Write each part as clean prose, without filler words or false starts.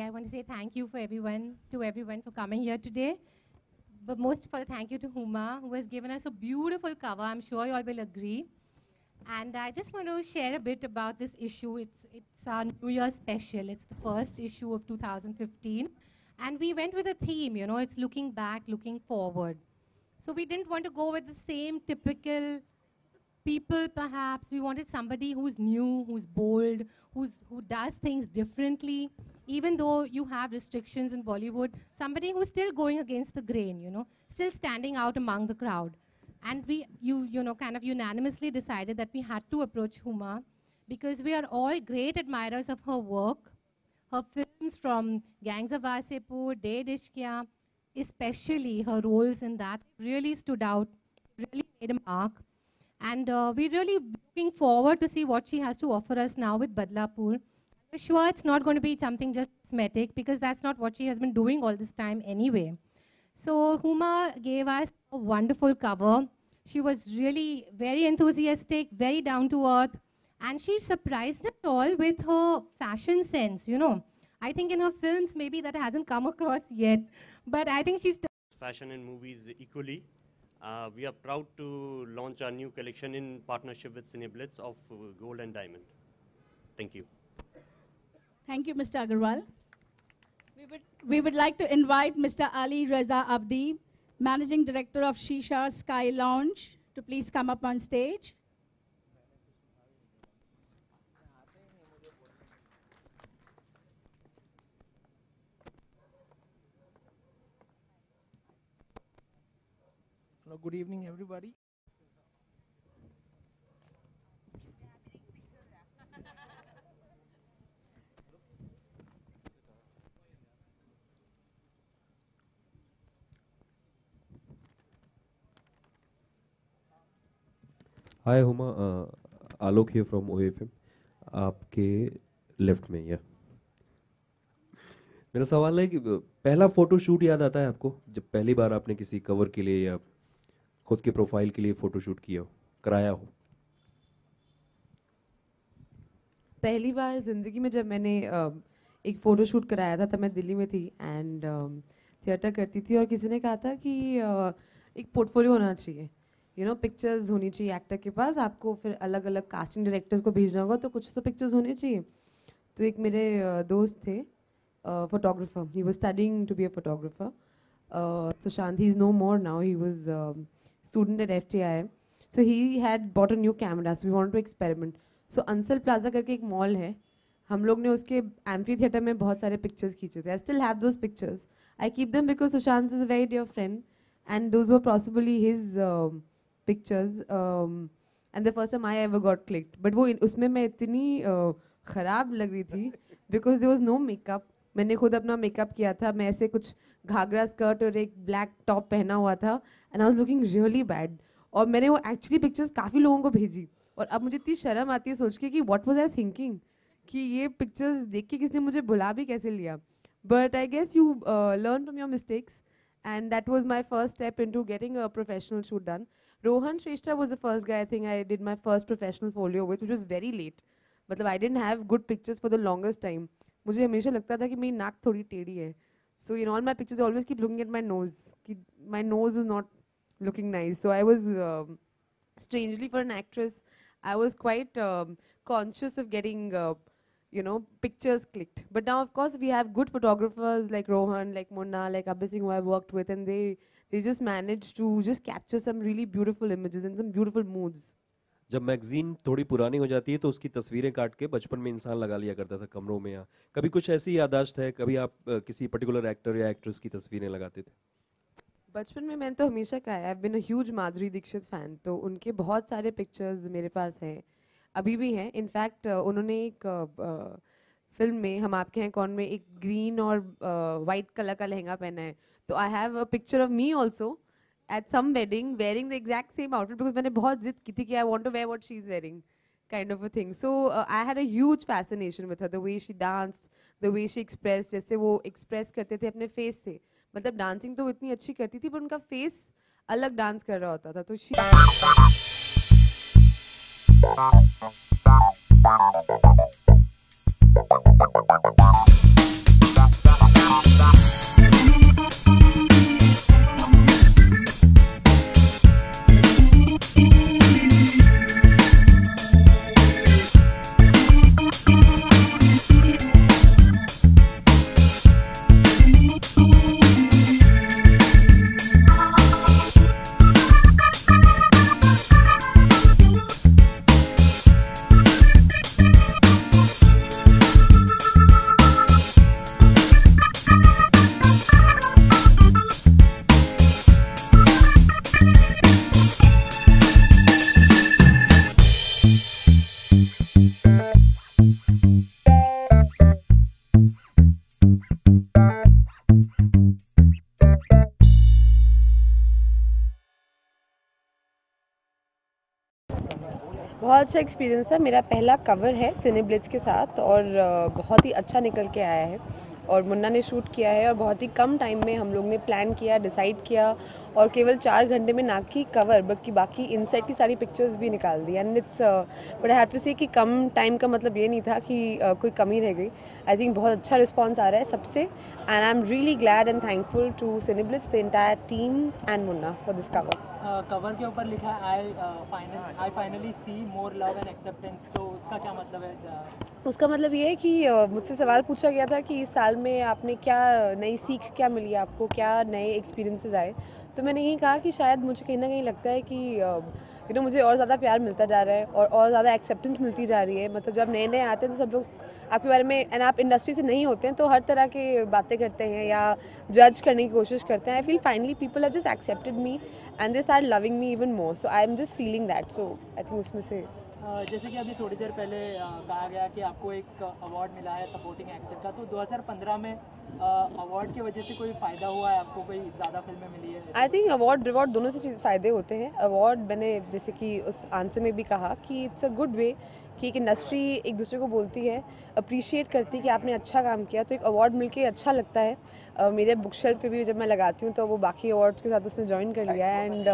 Firstly, I want to say thank you to everyone for coming here today. But most of all, thank you to Huma, who has given us a beautiful cover. I'm sure you all will agree. And I just want to share a bit about this issue. It's our New Year special. It's the first issue of 2015. And we went with a theme, you know, it's looking back, looking forward. So we didn't want to go with the same typical people, perhaps. We wanted somebody who's new, who's bold, who does things differently. Even though you have restrictions in Bollywood, somebody who's still going against the grain, you know, still standing out among the crowd. And you know, kind of unanimously decided that we had to approach Huma because we are all great admirers of her work. Her films from Gangs of Wasseypur, De Ishqiyan, especially her roles in that really stood out, really made a mark. And we're really looking forward to see what she has to offer us now with Badlapur. I'm sure it's not going to be something just cosmetic because that's not what she has been doing all this time anyway. So Huma gave us a wonderful cover. She was really very enthusiastic, very down to earth, and she surprised us all with her fashion sense, you know. I think in her films, maybe that hasn't come across yet, but I think she's... Fashion and movies equally. We are proud to launch our new collection in partnership with Cineblitz of Gold and Diamond. Thank you. Thank you, Mr. Agarwal. We would like to invite Mr. Ali Reza Abdi, Managing Director of Shisha Sky Lounge, to please come up on stage. Hello, good evening, everybody. Hi Huma, Alok here from OFM. आपके left में या मेरा सवाल है कि पहला photo shoot याद आता है आपको जब पहली बार आपने किसी कवर के लिए या खुद के प्रोफाइल के लिए फोटो शूट किया हो, कराया हो? पहली बार ज़िंदगी में जब मैंने एक फ़ोटो शूट कराया था तब मैं दिल्ली में थी एंड थिएटर करती थी और किसी ने कहा था कि एक पोर्टफोलियो होना चाहिए, यू नो, पिक्चर्स होनी चाहिए एक्टर के पास, आपको फिर अलग अलग कास्टिंग डायरेक्टर्स को भेजना होगा तो कुछ तो पिक्चर्स होनी चाहिए. तो एक मेरे दोस्त थे, photographer, he was studying to be a photographer, Sushant, he is no more now, he was student at FTI. So he had bought a new camera, so we wanted to experiment. So Ansal plaza करके एक mall है, हम लोग ने उसके amphi theatre में बहुत सारे पिक्चर्स खींचे थे. I still have those pictures. I keep them because Sushant is a very dear friend and those were possibly his pictures. And the first time I ever got clicked. But वो उसमें मैं इतनी ख़राब लग रही थी because there was no makeup. मैंने खुद अपना मेकअप किया था, मैं ऐसे कुछ घाघरा स्कर्ट और एक ब्लैक टॉप पहना हुआ था and I was looking really bad. और मैंने वो एक्चुअली पिक्चर्स काफ़ी लोगों को भेजी और अब मुझे इतनी शर्म आती है सोच के कि व्हाट वाज आई थिंकिंग कि ये पिक्चर्स देख के किसने मुझे बुला भी कैसे लिया. But I guess you learn from your mistakes and that was my first step into getting a professional shoot done. Rohan Shrestha was the first guy I think I did my first professional folio with, which was very late. मतलब I didn't have good pictures for the longest time. मुझे हमेशा लगता था कि मेरी नाक थोड़ी टेढ़ी है. So in all my pictures, I always keep looking at my nose. My nose is not looking nice. So I was, strangely for an actress, I was quite conscious of getting, you know, pictures clicked. But now, of course, we have good photographers like Rohan, like Munna, like Abhi Singh, who I've worked with, and they just managed to just capture some really beautiful images and some beautiful moods. जब magazine थोड़ी पुरानी हो जाती है तो उसकी तस्वीरें काट के बचपन में इंसान लगा लिया करता था कमरों में. या कभी कुछ ऐसी याददाश्त है, कभी आप किसी पर्टिकुलर एक्टर या एक्ट्रेस की तस्वीरें लगाते थे? बचपन में मैंने तो हमेशा कहा है, I have been a huge Madhuri Dixit fan, तो उनके बहुत सारे पिक्चर्स मेरे पास हैं, अभी भी हैं. इनफैक्ट उन्होंने एक फिल्म में हम आपके हैं कौन में एक ग्रीन और वाइट कलर का लहंगा पहना है, तो I have a picture of me also at some wedding wearing the exact same outfit because मैंने बहुत जिद की थी कि I want to wear what she's wearing, kind of a thing. So I had a huge fascination with her, the way she danced, the way she expressed, जैसे वो express करते थे अपने face से. मतलब dancing तो वो इतनी अच्छी करती थी पर उनका face अलग dance कर रहा होता था. तो she अच्छा एक्सपीरियंस था। मेरा पहला कवर है सिनेब्लिट्स के साथ और बहुत ही अच्छा निकल के आया है और मुन्ना ने शूट किया है और बहुत ही कम टाइम में हम लोग ने प्लान किया, डिसाइड किया और केवल 4 घंटे में ना कि कवर बल्कि बाकी इनसाइड की सारी पिक्चर्स भी निकाल दी। And it's but I have to say कि कम टाइम का मतलब ये नहीं था कि कोई कमी रह गई। आई थिंक बहुत अच्छा रिस्पॉन्स आ रहा है सबसे and I am really glad and thankful to Cineblitz, the entire team and Munna for this cover. Cover के ऊपर लिखा है I finally see more love and acceptance, तो उसका क्या मतलब है? उसका मतलब ये है कि मुझसे सवाल पूछा गया था कि इस साल में आपने क्या नई सीख क्या मिली, आपको क्या नए एक्सपीरियंसेस आए। तो मैंने यही कहा कि शायद मुझे कहीं ना कहीं लगता है कि मुझे और ज़्यादा प्यार मिलता जा रहा है और ज़्यादा एक्सेप्टेंस मिलती जा रही है। मतलब जब नए नए आते हैं तो सब लोग आपके बारे में, एंड आप इंडस्ट्री से नहीं होते हैं तो हर तरह के बातें करते हैं या जज करने की कोशिश करते हैं। I feel finally people have just accepted me and they start loving me even more, so I am just feeling that. So I think उसमें से जैसे कि अभी थोड़ी देर पहले कहा गया कि आपको एक अवार्ड मिला है सपोर्टिंग एक्टर का, तो 2015 में अवार्ड की वजह से कोई फ़ायदा हुआ है आपको? कोई ज़्यादा फिल्में मिली है? आई थिंक अवार्ड रिवॉर्ड दोनों से फ़ायदे होते हैं। अवार्ड मैंने जैसे कि उस आंसर में भी कहा कि इट्स अ गुड वे कि एक इंडस्ट्री एक दूसरे को बोलती है, अप्रिशिएट करती है कि आपने अच्छा काम किया, तो एक अवार्ड मिलके अच्छा लगता है। मेरे बुक शेल्फ पे भी जब मैं लगाती हूँ तो वो बाकी अवार्ड्स के साथ उसने ज्वाइन कर लिया है। एंड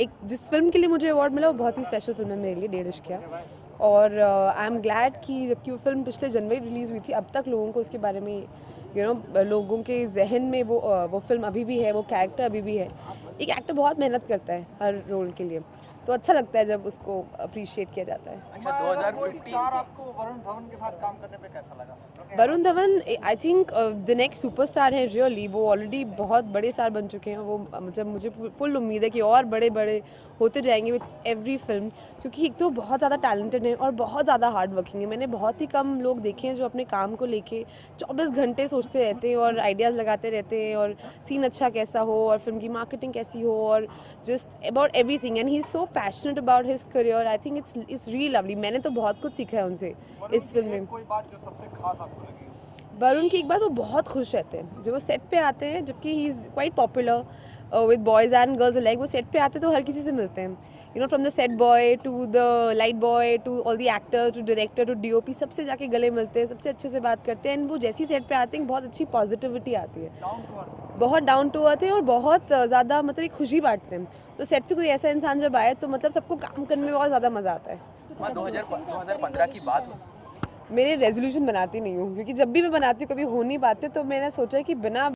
एक जिस फिल्म के लिए मुझे अवार्ड मिला वो बहुत ही स्पेशल फिल्म है मेरे लिए, 1.5 इश्क किया। और आई एम ग्लैड कि जबकि वो फिल्म पिछले जनवरी रिलीज़ हुई थी, अब तक लोगों को उसके बारे में लोगों के जहन में वो फिल्म अभी भी है, वो कैरेक्टर अभी भी है। एक एक्टर बहुत मेहनत करता है हर रोल के लिए, तो अच्छा लगता है जब उसको अप्रिशिएट किया जाता है। अच्छा, 2015 आपको वरुण धवन के साथ काम करने पे कैसा लगा? Varun Dhawan I think the next superstar है रियली। वो ऑलरेडी बहुत बड़े स्टार बन चुके हैं। वो मतलब मुझे फुल उम्मीद है कि और बड़े बड़े होते जाएंगे विद एवरी फिल्म, क्योंकि एक तो बहुत ज़्यादा टैलेंटेड है और बहुत ज़्यादा हार्ड वर्किंग है। मैंने बहुत ही कम लोग देखे हैं जो अपने काम को लेके 24 घंटे सोचते रहते हैं और आइडियाज़ लगाते रहते हैं और सीन अच्छा कैसा हो और फिल्म की मार्केटिंग कैसी हो और just about everything. And he is so passionate about his career. I think it's really lovely. मैंने तो बहुत कुछ सीखा है उनसे इस फिल्म में। कोई बात जो सबसे खास आपको लगी? वरुण की एक बात, वो बहुत खुश रहते हैं जब वो सेट पे आते हैं, जबकि he is quite popular with boys and girls alike. वो सेट पे आते हैं तो हर किसी से मिलते हैं, from the set boy to the light boy to all the actor to director to DOP, सबसे जाके गले मिलते हैं, सबसे अच्छे से बात करते हैं। एंड वो जैसी सेट पे आते हैं बहुत अच्छी पॉजिटिविटी आती है, बहुत डाउन टू अर्थ है और बहुत ज़्यादा मतलब एक खुशी बांटते हैं। तो सेट पे कोई ऐसा इंसान जब आए तो मतलब सबको काम करने में और ज़्यादा मज़ा आता है। 2015 की बात मेरे रेजोल्यूशन बनाती नहीं हूँ, क्योंकि जब भी मैं बनाती हूँ कभी हो नहीं पाते, तो मैंने सोचा कि बिना